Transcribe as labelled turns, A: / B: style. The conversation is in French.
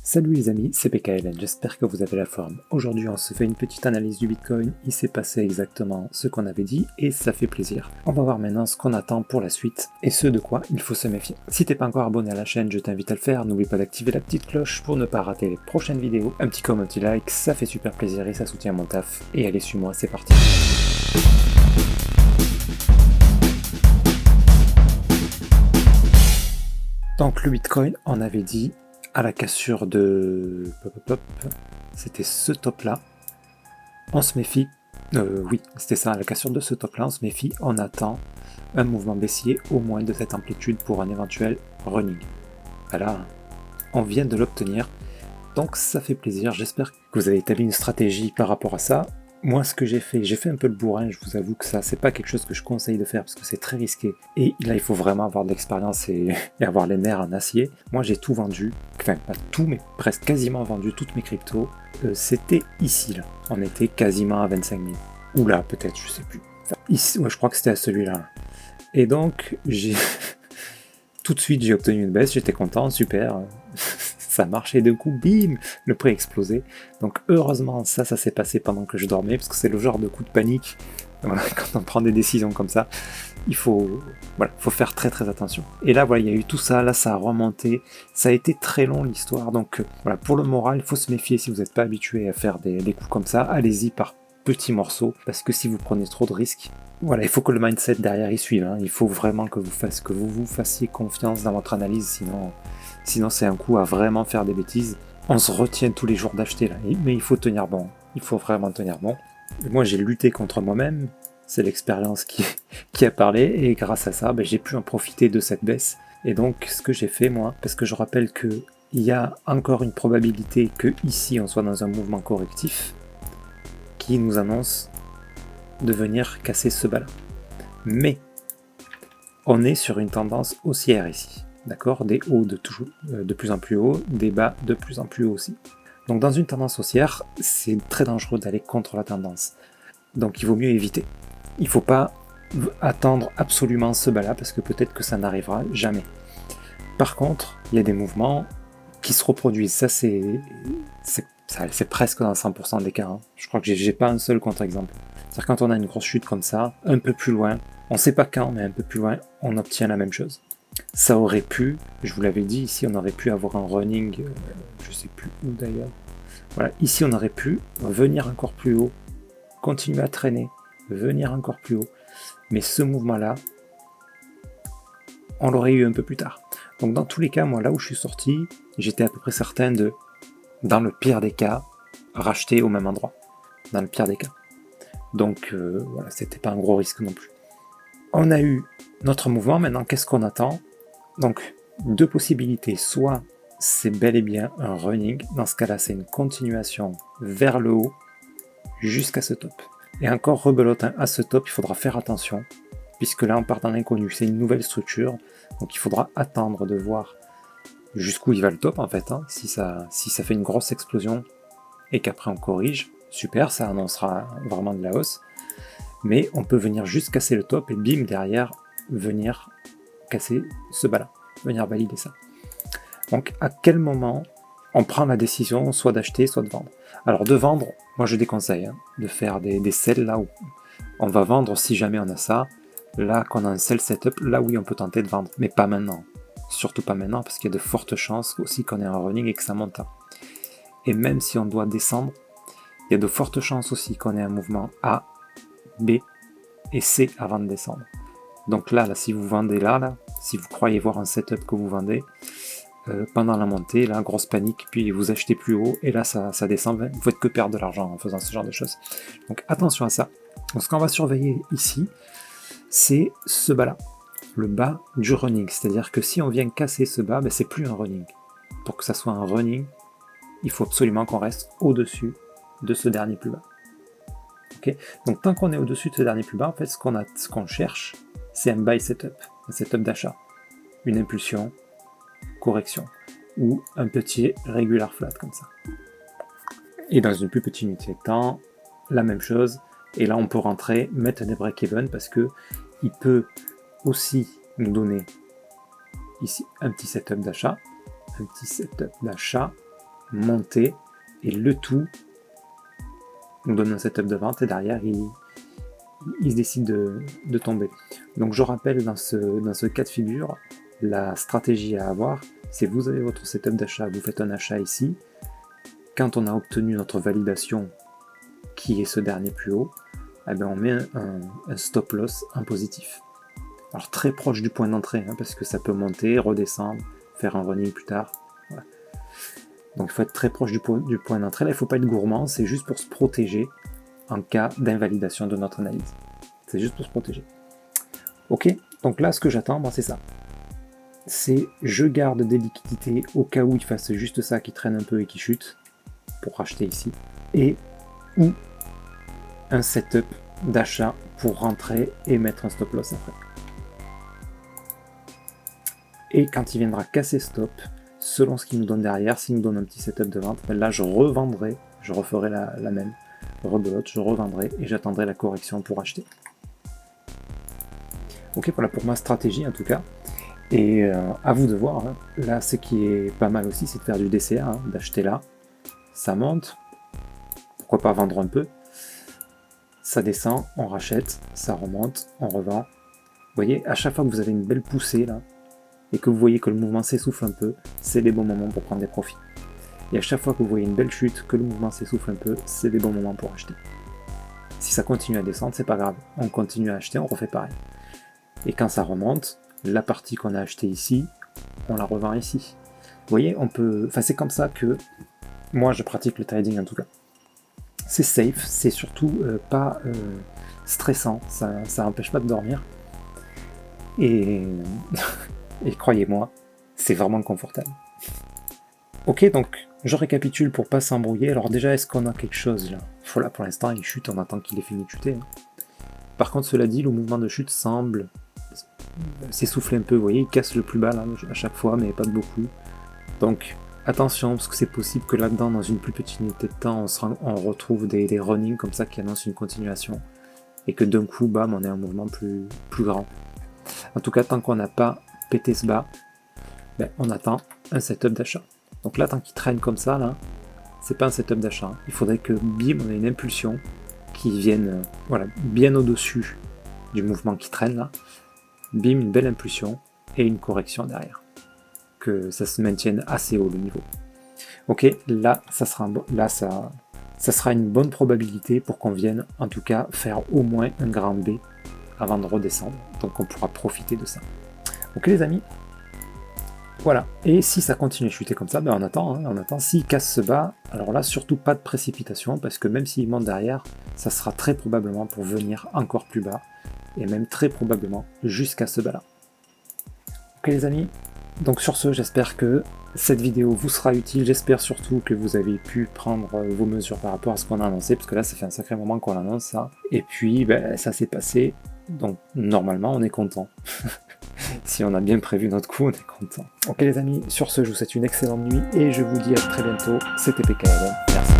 A: Salut les amis, c'est PKLN, j'espère que vous avez la forme. Aujourd'hui on se fait une petite analyse du Bitcoin, il s'est passé exactement ce qu'on avait dit et ça fait plaisir. On va voir maintenant ce qu'on attend pour la suite et ce de quoi il faut se méfier. Si t'es pas encore abonné à la chaîne, je t'invite à le faire, n'oublie pas d'activer la petite cloche pour ne pas rater les prochaines vidéos. Un petit comme un petit like, ça fait super plaisir et ça soutient mon taf. Et allez, suis-moi, c'est parti. Donc le Bitcoin, on avait dit à la cassure de... C'était ce top là. On se méfie. Oui, c'était ça, à la cassure de ce top là, on se méfie. On attend un mouvement baissier au moins de cette amplitude pour un éventuel running. Voilà, on vient de l'obtenir. Donc ça fait plaisir. J'espère que vous avez établi une stratégie par rapport à ça. Moi, ce que j'ai fait un peu le bourrin, je vous avoue que ça, c'est pas quelque chose que je conseille de faire parce que c'est très risqué. Et là, il faut vraiment avoir de l'expérience et avoir les nerfs en acier. Moi, j'ai tout vendu, enfin, pas tout, mais presque quasiment vendu toutes mes cryptos. C'était ici, là. On était quasiment à 25 000. Ou là, peut-être, je sais plus. Enfin, ici, ouais, je crois que c'était à celui-là. Et donc, j'ai... tout de suite, j'ai obtenu une baisse, j'étais content, super. Ça marchait de coup, bim, le prix a explosé. Donc heureusement, ça s'est passé pendant que je dormais, parce que c'est le genre de coup de panique. Voilà, quand on prend des décisions comme ça, il faut faire très très attention. Et là, voilà, il y a eu tout ça, là ça a remonté, ça a été très long l'histoire. Donc voilà, pour le moral, il faut se méfier si vous n'êtes pas habitué à faire des coups comme ça. Allez-y par petits morceaux, parce que si vous prenez trop de risques, voilà, il faut que le mindset derrière y suive. Il faut vraiment que vous fassiez confiance dans votre analyse, sinon c'est un coup à vraiment faire des bêtises. On se retient tous les jours d'acheter là, mais il faut tenir bon. Il faut vraiment tenir bon. Et moi j'ai lutté contre moi-même, c'est l'expérience qui a parlé, et grâce à ça, j'ai pu en profiter de cette baisse. Et donc ce que j'ai fait moi, parce que je rappelle qu'il y a encore une probabilité que ici on soit dans un mouvement correctif qui nous annonce de venir casser ce bas là. Mais on est sur une tendance haussière ici. D'accord, des hauts de plus en plus haut, des bas de plus en plus haut aussi. Donc dans une tendance haussière, c'est très dangereux d'aller contre la tendance. Donc il vaut mieux éviter. Il ne faut pas attendre absolument ce bas-là parce que peut-être que ça n'arrivera jamais. Par contre, il y a des mouvements qui se reproduisent. Ça, c'est presque dans 100% des cas. Je crois que j'ai pas un seul contre-exemple. C'est-à-dire quand on a une grosse chute comme ça, un peu plus loin, on ne sait pas quand, mais un peu plus loin, on obtient la même chose. Ça aurait pu, je vous l'avais dit, ici on aurait pu avoir un running, je sais plus où d'ailleurs. Voilà, ici on aurait pu venir encore plus haut, continuer à traîner, venir encore plus haut. Mais ce mouvement-là, on l'aurait eu un peu plus tard. Donc dans tous les cas, moi là où je suis sorti, j'étais à peu près certain de, dans le pire des cas, racheter au même endroit. Dans le pire des cas. Donc voilà, c'était pas un gros risque non plus. On a eu notre mouvement, maintenant qu'est-ce qu'on attend? Donc deux possibilités, soit c'est bel et bien un running, dans ce cas-là c'est une continuation vers le haut jusqu'à ce top. Et encore rebelote, à ce top il faudra faire attention, puisque là on part dans l'inconnu, c'est une nouvelle structure, donc il faudra attendre de voir jusqu'où il va le top en fait, si ça fait une grosse explosion et qu'après on corrige, super, ça annoncera vraiment de la hausse. Mais on peut venir juste casser le top et bim, derrière, venir casser ce bas-là, venir valider ça. Donc à quel moment on prend la décision soit d'acheter, soit de vendre? Alors de vendre, moi je déconseille de faire des sells là où on va vendre si jamais on a ça. Là qu'on a un sell setup, là oui on peut tenter de vendre, mais pas maintenant. Surtout pas maintenant parce qu'il y a de fortes chances aussi qu'on ait un running et que ça monte. Et même si on doit descendre, il y a de fortes chances aussi qu'on ait un mouvement A, B et C avant de descendre. Donc là, si vous vendez là, si vous croyez voir un setup que vous vendez, pendant la montée, là, grosse panique, puis vous achetez plus haut, et là, ça descend, vous faites que perdre de l'argent en faisant ce genre de choses. Donc attention à ça. Donc ce qu'on va surveiller ici, c'est ce bas-là, le bas du running. C'est-à-dire que si on vient casser ce bas, c'est plus un running. Pour que ça soit un running, il faut absolument qu'on reste au-dessus de ce dernier plus bas. Okay, donc tant qu'on est au-dessus de ce dernier plus bas, en fait, ce qu'on cherche, c'est un buy setup, un setup d'achat, une impulsion, correction, ou un petit regular flat comme ça. Et dans une plus petite unité de temps, la même chose, et là on peut rentrer, mettre des break-even, parce que il peut aussi nous donner ici un petit setup d'achat, monter, et le tout nous donne un setup de vente, et derrière, il se décide de tomber. Donc je rappelle, dans ce cas de figure, la stratégie à avoir, c'est vous avez votre setup d'achat, vous faites un achat ici, quand on a obtenu notre validation, qui est ce dernier plus haut, eh bien on met un stop loss en positif. Alors très proche du point d'entrée, hein, parce que ça peut monter, redescendre, faire un running plus tard. Voilà. Donc il faut être très proche du point d'entrée. Là, il ne faut pas être gourmand, c'est juste pour se protéger en cas d'invalidation de notre analyse. C'est juste pour se protéger. Ok, donc là, ce que j'attends, c'est ça. C'est je garde des liquidités au cas où il fasse juste ça, qui traîne un peu et qui chute, pour racheter ici. Et ou un setup d'achat pour rentrer et mettre un stop loss après. Et quand il viendra casser stop, selon ce qu'il nous donne derrière, s'il nous donne un petit setup de vente, là je revendrai, je referai la même rebelote, je revendrai et j'attendrai la correction pour acheter. Ok, voilà pour ma stratégie en tout cas. Et à vous de voir, hein. Là ce qui est pas mal aussi, c'est de faire du DCA, hein, d'acheter là, ça monte, pourquoi pas vendre un peu, ça descend, on rachète, ça remonte, on revend. Vous voyez, à chaque fois que vous avez une belle poussée là, et que vous voyez que le mouvement s'essouffle un peu, c'est les bons moments pour prendre des profits. Et à chaque fois que vous voyez une belle chute, que le mouvement s'essouffle un peu, c'est des bons moments pour acheter. Si ça continue à descendre, c'est pas grave, on continue à acheter, on refait pareil. Et quand ça remonte, la partie qu'on a achetée ici, on la revend ici. Vous voyez, on peut, enfin c'est comme ça que moi je pratique le trading en tout cas. C'est safe, c'est surtout pas stressant, ça n'empêche pas de dormir. Et croyez-moi, c'est vraiment confortable. Ok, donc je récapitule pour pas s'embrouiller. Alors déjà, est-ce qu'on a quelque chose là? Voilà, pour l'instant, il chute, on attend qu'il ait fini de chuter. Hein. Par contre, cela dit, le mouvement de chute semble s'essouffler un peu. Vous voyez, il casse le plus bas là, à chaque fois, mais pas de beaucoup. Donc attention, parce que c'est possible que là-dedans, dans une plus petite unité de temps, on retrouve des runnings comme ça qui annoncent une continuation. Et que d'un coup, bam, on est un mouvement plus grand. En tout cas, tant qu'on n'a pas pété ce bas, ben, on attend un setup d'achat. Donc là, tant qu'il traîne comme ça, là, c'est pas un setup d'achat. Il faudrait que bim, on ait une impulsion qui vienne voilà, bien au-dessus du mouvement qui traîne là. Bim, une belle impulsion et une correction derrière. Que ça se maintienne assez haut le niveau. Ok, là, ça sera une bonne probabilité pour qu'on vienne en tout cas faire au moins un grand B avant de redescendre. Donc on pourra profiter de ça. Ok les amis, voilà. Et si ça continue à chuter comme ça, ben on attend. Hein, on attend. S'il casse ce bas, alors là surtout pas de précipitation parce que même s'il monte derrière, ça sera très probablement pour venir encore plus bas et même très probablement jusqu'à ce bas là. Ok les amis, donc sur ce, j'espère que cette vidéo vous sera utile. J'espère surtout que vous avez pu prendre vos mesures par rapport à ce qu'on a annoncé, parce que là ça fait un sacré moment qu'on annonce ça. Et puis ben, ça s'est passé, donc normalement on est content. Si on a bien prévu notre coup, on est content. Ok les amis, sur ce je vous souhaite une excellente nuit et je vous dis à très bientôt. C'était PKLM, merci.